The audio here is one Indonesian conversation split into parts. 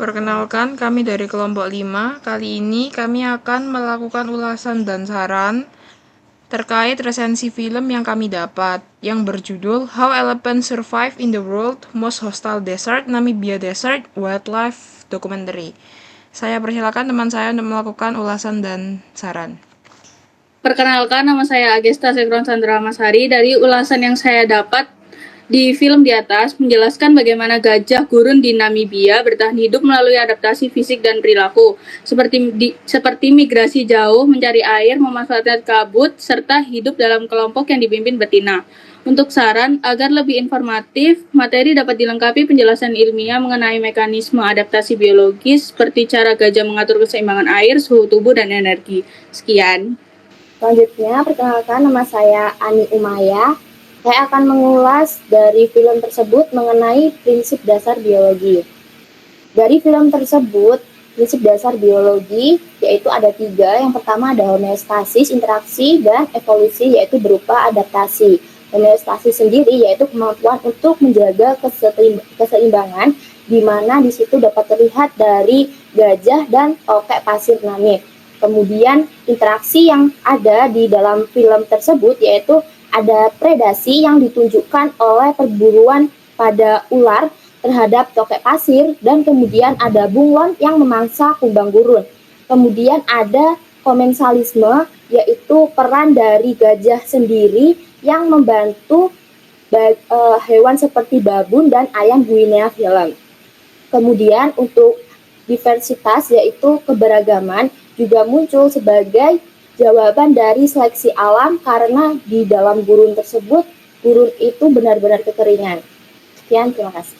Perkenalkan, kami dari kelompok 5. Kali ini kami akan melakukan ulasan dan saran terkait resensi film yang kami dapat, yang berjudul How Elephants Survive in the World Most Hostile Desert, Namibia Desert Wildlife Documentary. Saya persilakan teman saya untuk melakukan ulasan dan saran. Perkenalkan, nama saya Agesta Sekron Sandra Masari. Dari ulasan yang saya dapat di film di atas menjelaskan bagaimana gajah gurun di Namibia bertahan hidup melalui adaptasi fisik dan perilaku, seperti migrasi jauh, mencari air, memanfaatkan kabut, serta hidup dalam kelompok yang dipimpin betina. Untuk saran, agar lebih informatif, materi dapat dilengkapi penjelasan ilmiah mengenai mekanisme adaptasi biologis, seperti cara gajah mengatur keseimbangan air, suhu tubuh, dan energi. Sekian. Selanjutnya, perkenalkan, nama saya Ani Umaya. Saya akan mengulas dari film tersebut mengenai prinsip dasar biologi. Dari film tersebut, prinsip dasar biologi yaitu ada 3. Yang pertama ada homeostasis, interaksi, dan evolusi, yaitu berupa adaptasi. Homeostasis sendiri yaitu kemampuan untuk menjaga keseimbangan, di mana di situ dapat terlihat dari gajah dan tokek pasir Namib. Kemudian interaksi yang ada di dalam film tersebut yaitu ada predasi yang ditunjukkan oleh perburuan pada ular terhadap tokek pasir, dan kemudian ada bunglon yang memangsa kumbang gurun. Kemudian ada komensalisme, yaitu peran dari gajah sendiri yang membantu hewan seperti babun dan ayam Guinea film. Kemudian untuk diversitas, yaitu keberagaman, juga muncul sebagai jawaban dari seleksi alam, karena di dalam gurun tersebut, gurun itu benar-benar kekeringan. Sekian, terima kasih.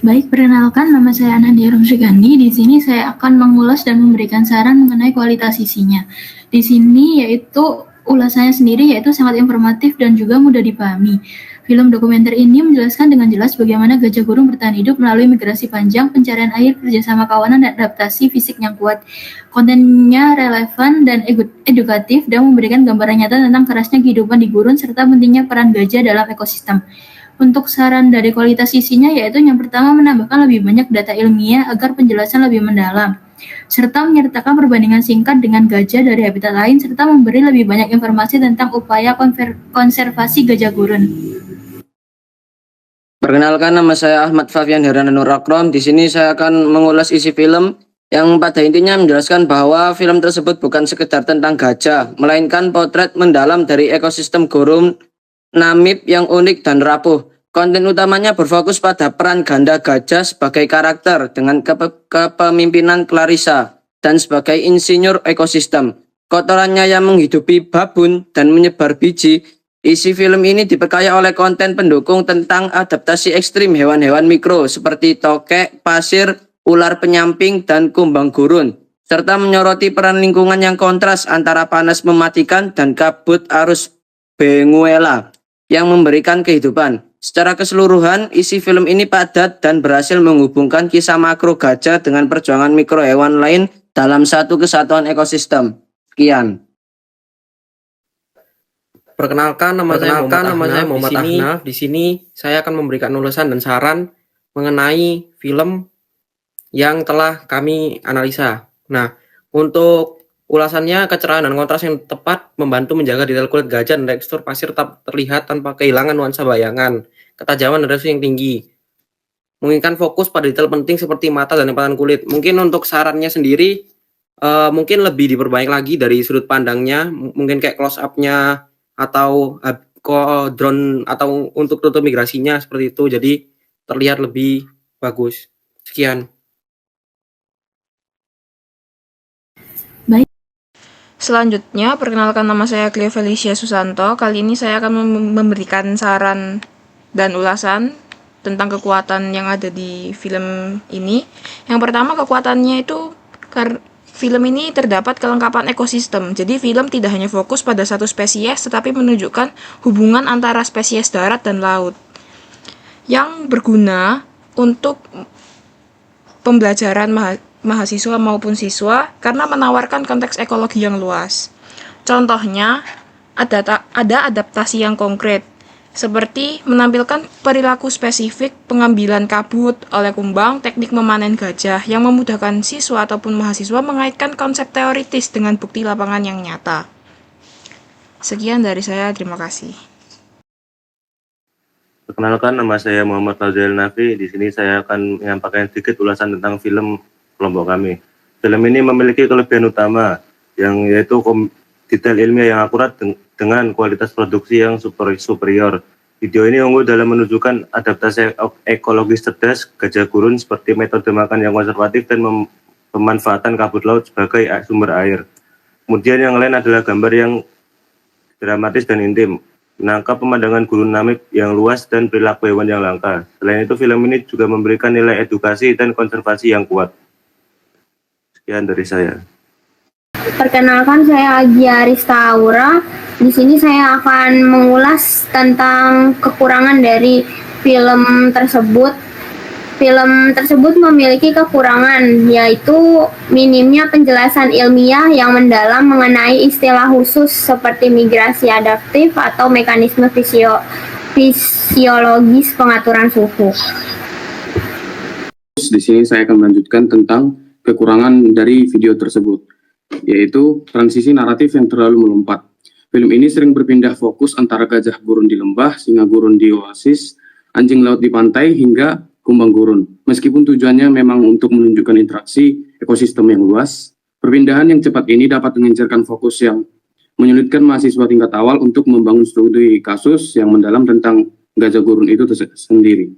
Baik, perkenalkan, nama saya Anadia Romsrigani. Di sini saya akan mengulas dan memberikan saran mengenai kualitas isinya. Di sini yaitu ulasannya sendiri yaitu sangat informatif dan juga mudah dipahami. Film dokumenter ini menjelaskan dengan jelas bagaimana gajah gurun bertahan hidup melalui migrasi panjang, pencarian air, kerjasama kawanan, dan adaptasi fisik yang kuat. Kontennya relevan dan edukatif dan memberikan gambaran nyata tentang kerasnya kehidupan di gurun serta pentingnya peran gajah dalam ekosistem. Untuk saran dari kualitas isinya yaitu yang pertama, menambahkan lebih banyak data ilmiah agar penjelasan lebih mendalam, serta menyertakan perbandingan singkat dengan gajah dari habitat lain, serta memberi lebih banyak informasi tentang upaya konservasi gajah gurun. Perkenalkan, nama saya Ahmad Fafian Herana Nur Akram. Di sini saya akan mengulas isi film yang pada intinya menjelaskan bahwa film tersebut bukan sekedar tentang gajah, melainkan potret mendalam dari ekosistem gurun Namib yang unik dan rapuh. Konten utamanya berfokus pada peran ganda gajah sebagai karakter dengan kepemimpinan Clarissa dan sebagai insinyur ekosistem. Kotorannya yang menghidupi babun dan menyebar biji. Isi film ini diperkaya oleh konten pendukung tentang adaptasi ekstrim hewan-hewan mikro seperti tokek, pasir, ular penyamping, dan kumbang gurun, serta menyoroti peran lingkungan yang kontras antara panas mematikan dan kabut arus Benguela yang memberikan kehidupan. Secara keseluruhan, isi film ini padat dan berhasil menghubungkan kisah makro gajah dengan perjuangan mikro hewan lain dalam satu kesatuan ekosistem. Sekian. Perkenalkan, nama saya Muhammad Ahnaf. Di sini saya akan memberikan ulasan dan saran mengenai film yang telah kami analisa. Nah, untuk ulasannya, kecerahan dan kontras yang tepat membantu menjaga detail kulit gajah dan tekstur pasir tetap terlihat tanpa kehilangan nuansa bayangan, ketajaman dan resolusi yang tinggi. Menginginkan fokus pada detail penting seperti mata dan lipatan kulit. Mungkin untuk sarannya sendiri, mungkin lebih diperbaiki lagi dari sudut pandangnya, mungkin kayak close up-nya atau drone atau untuk tutup migrasinya seperti itu, jadi terlihat lebih bagus. Sekian. Selanjutnya, perkenalkan, nama saya Cleo Felicia Susanto. Kali ini saya akan memberikan saran dan ulasan tentang kekuatan yang ada di film ini. Yang pertama, kekuatannya itu film ini terdapat kelengkapan ekosistem. Jadi film tidak hanya fokus pada satu spesies, tetapi menunjukkan hubungan antara spesies darat dan laut yang berguna untuk pembelajaran mahasiswa maupun siswa karena menawarkan konteks ekologi yang luas. Contohnya, ada adaptasi yang konkret. seperti menampilkan perilaku spesifik, pengambilan kabut oleh kumbang, teknik memanen gajah yang memudahkan siswa ataupun mahasiswa mengaitkan konsep teoritis dengan bukti lapangan yang nyata. Sekian dari saya, terima kasih. Perkenalkan, nama saya Muhammad Fazil Nafi. Di sini saya akan menyampaikan sedikit ulasan tentang film kelompok kami. Film ini memiliki kelebihan utama, yang yaitu detail ilmiah yang akurat dengan kualitas produksi yang superior. Video ini unggul dalam menunjukkan adaptasi ekologis cerdas gajah gurun seperti metode makan yang konservatif dan pemanfaatan kabut laut sebagai sumber air. Kemudian yang lain adalah gambar yang dramatis dan intim, menangkap pemandangan gurun Namib yang luas dan perilaku hewan yang langka. Selain itu, film ini juga memberikan nilai edukasi dan konservasi yang kuat. Sekian dari saya. Perkenalkan, saya Agia Arista Aura. Di sini saya akan mengulas tentang kekurangan dari film tersebut. Film tersebut memiliki kekurangan, yaitu minimnya penjelasan ilmiah yang mendalam mengenai istilah khusus seperti migrasi adaptif atau mekanisme fisiologis pengaturan suhu. Di sini saya akan melanjutkan tentang kekurangan dari video tersebut, yaitu transisi naratif yang terlalu melompat. Film ini sering berpindah fokus antara gajah gurun di lembah, singa gurun di oasis, anjing laut di pantai, hingga kumbang gurun. Meskipun tujuannya memang untuk menunjukkan interaksi ekosistem yang luas, perpindahan yang cepat ini dapat mengincarkan fokus yang menyulitkan mahasiswa tingkat awal untuk membangun studi kasus yang mendalam tentang gajah gurun itu sendiri.